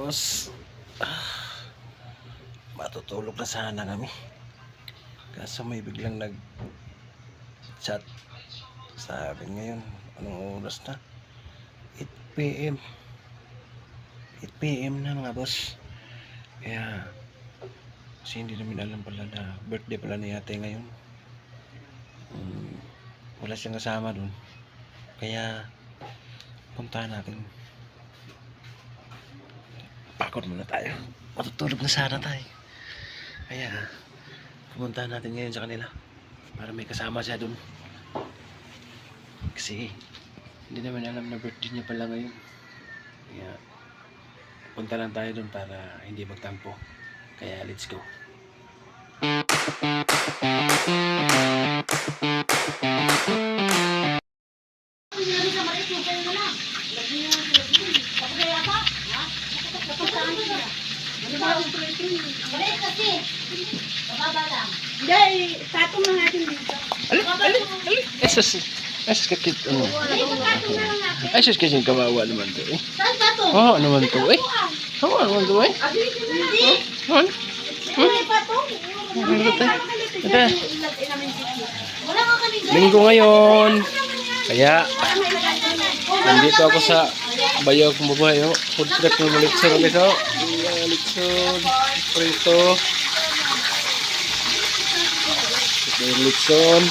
boss. Matutulog na sana kami. Kaso may biglang nag-chat. Sabi ngayon, anong oras na? 8 PM. 8 PM na mga boss. Kaya, kasi hindi namin alam pala na birthday pala ni ate ngayon. Wala siyang kasama dun. Kaya, puntahan natin. Pagod muna tayo. Matutulog na sana tayo. Kaya, pumuntahan natin ngayon sa kanila. Para may kasama siya dun. Kasi, hindi naman alam na birthday niya pala ngayon. Kaya, punta lang tayo dun para hindi magtampo. Kaya, let's go. Hindi, tatong na natin dito. Ali. Esos kakit. Esos kasi kawawa naman to eh. Saan ba to? Oo naman to eh. Oo naman to eh. Hindi. Hindi pa to. Ito. Wala ka kanina. Linggo ngayon. Kaya, nandito ako sa bayo kong babae. Food truck ng Malitson ulit ako. Malitson. Prito. Malitson.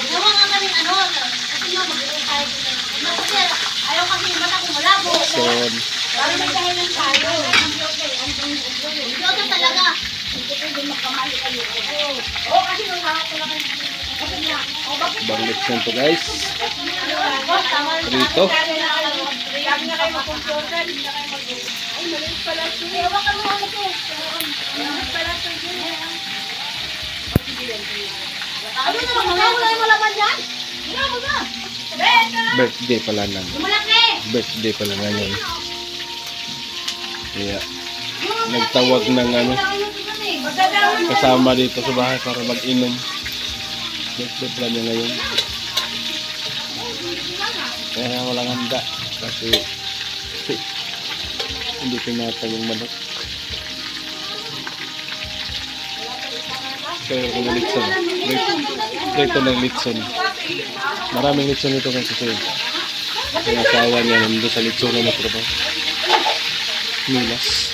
Gawa nga kami ano. Kasi nga mag-iwan tayo. Kasi ayaw kasi yung mata kong malabo. Malitson. Para may dahilan tayo. Ito talaga. Hindi magkamali kayo. Oo, kasi nung hawak ko lang kayo. Kasi nga. Bang Malitson to guys. Prito. Sabi nga kayo mag-computer. Hindi na kayo mag-iwan. Ay, maliit pala ito. Ewan ka mo ano ito. Maliit pala ito. Ano na, wala yung malaman dyan? Wala mo na. Birthday pala namin. Malaki. Birthday pala ngayon. Kaya, nagtawag ng ano, kasama dito sa bahay para mag-inom. Birthday pala niya ngayon. Kaya walang handa. Kasi, hindi pinatay yung manok. Kaya kung litson. Prito ng litson. Maraming litson ito kasi sa'yo. Kaya asawa niya nandun sa litson na natrabaho. Milas.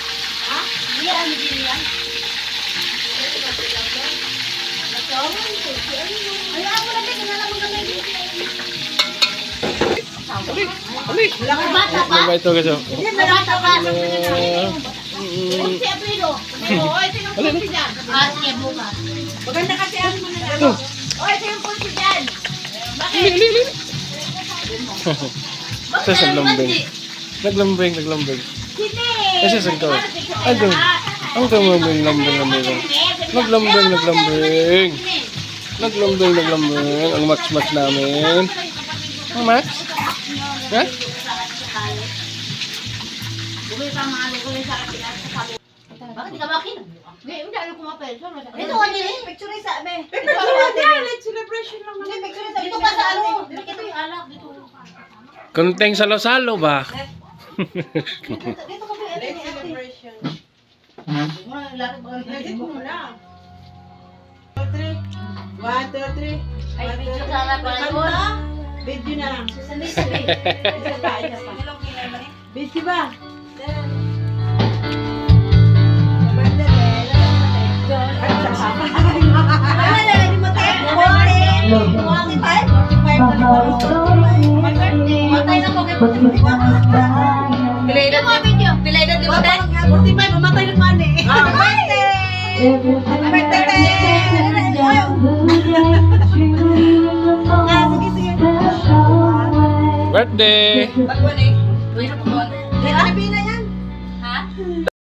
Ali! Ano ba ito kasi? Hindi, malata pa. Si Aprido. Oo, ito yung pulsi dyan. Sige, bukas. Maganda kasi ang mga Ito. Oo, ito yung pulsi dyan. Bakit? Ali! Bakit Sa alam lambing. naman Naglambing. Hindi. Kasi sa ito. Ay, doon. Ang kamaming lambing. Naglambing. Ang match namin. Ang match? Ha? Bakit di ka makin? Hindi, ano kumapel. Ito, ano yun? Picture sa amin. Celebration lang naman. Dito pa sa ano? Dito yung alak. Dito. Kunteng salo-salo ba? Dito ka po. Celebration. Muna, lahat ba? Dito muna. 1, 2, 3. Ay, picture sa alak pala yun. Video na lang. Sandali. Isa pa. Video ba? Matay na ko kay Pilay na video. Pilay na lima tayo. 45, mamatay ng mani. Birthday! Pagwan eh.